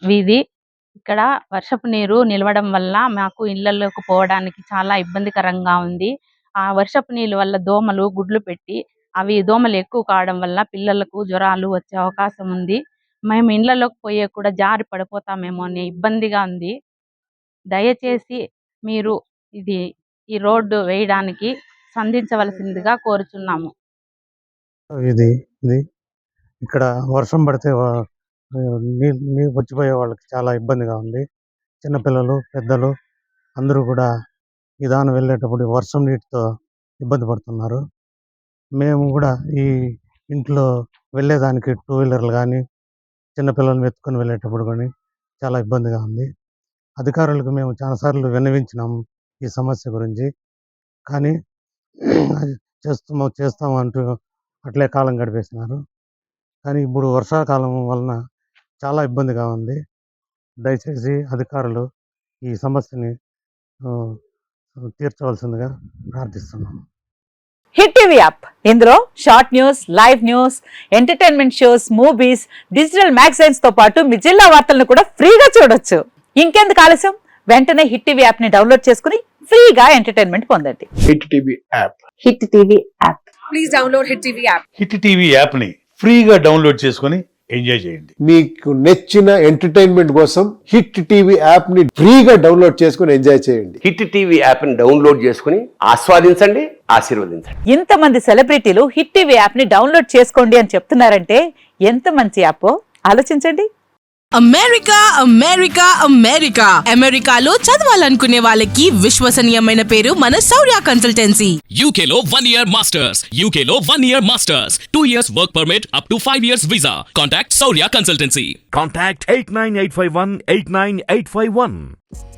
వీధి ఇక్కడ వర్షపు నీరు నిలవడం వల్ల మాకు ఇళ్లలోకి పోవడానికి చాలా ఇబ్బందికరంగా ఉంది. ఆ వర్షపు నీళ్ళ వల్ల దోమలు గుడ్లు పెట్టి అవి దోమలు ఎక్కువ కావడం వల్ల పిల్లలకు జ్వరాలు వచ్చే అవకాశం ఉంది. మేము ఇళ్లలోకి పోయే కూడా జారి పడిపోతామేమో అనే ఇబ్బందిగా ఉంది. దయచేసి మీరు ఈ రోడ్డు వేయడానికి సంధించవలసిందిగా కోరుచున్నాము. ఇది ఇక్కడ వర్షం పడితే వచ్చిపోయే వాళ్ళకి చాలా ఇబ్బందిగా ఉంది. చిన్నపిల్లలు పెద్దలు అందరూ కూడా విధానం వెళ్ళేటప్పుడు వర్షం నీటితో ఇబ్బంది పడుతున్నారు. మేము కూడా ఈ ఇంట్లో వెళ్ళేదానికి 2 వీలర్లు కానీ చిన్నపిల్లలను ఎత్తుకొని వెళ్ళేటప్పుడు కానీ చాలా ఇబ్బందిగా ఉంది. అధికారులకు మేము చాలాసార్లు విన్నవించినాము ఈ సమస్య గురించి. కానీ చేస్తాము అంటూ అట్లే కాలం గడిపేసినారు. కానీ ఇప్పుడు వర్షాకాలం వలన చాలా ఇబ్బందిగా ఉంది. దయచేసి అధికారులు ఈ సమస్యని తీర్చవలసిందిగా ప్రార్థిస్తున్నాము. హిట్ టీవీ యాప్ ఇందులో short news, live news, entertainment shows, movies, digital magazines తో పాటు మీ జిల్లా వార్తలను కూడా ఫ్రీగా చూడొచ్చు. ఇంకెందుకు ఆలస్యం, వెంటనే హిట్ టీవీ యాప్ ని డౌన్లోడ్ చేసుకుని ఫ్రీగా ఎంటర్టైన్మెంట్ పొందండి. Hit TV app. Hit TV app. Please download hit TV app. Hit TV app ని ఫ్రీగా డౌన్లోడ్ చేసుకుని ఎంజాయ్ చేయండి. మీకు నచ్చిన ఎంటర్టైన్మెంట్ కోసం హిట్ టీవీ యాప్ ని ఫ్రీగా డౌన్లోడ్ చేసుకుని ఎంజాయ్ చేయండి. హిట్ టీవీ యాప్ ని డౌన్లోడ్ చేసుకుని ఆస్వాదించండి, ఆశీర్వదించండి. ఇంతమంది సెలబ్రిటీలు హిట్ టీవీ యాప్ ని డౌన్లోడ్ చేసుకోండి అని చెప్తున్నారంటే ఎంత మంచి యాప్ ఆలోచించండి. అమెరికా అమెరికా అమెరికా అమెరికాలో చదవాలనుకునే వాళ్ళకి విశ్వసనీయమైన పేరు మన శౌర్య కన్సల్టెన్సీ. UK లో 1 year masters, UK లో 1 year masters, 2 years work permit up to 5 years visa. Contact Saurya Consultancy. Contact 89851 89851.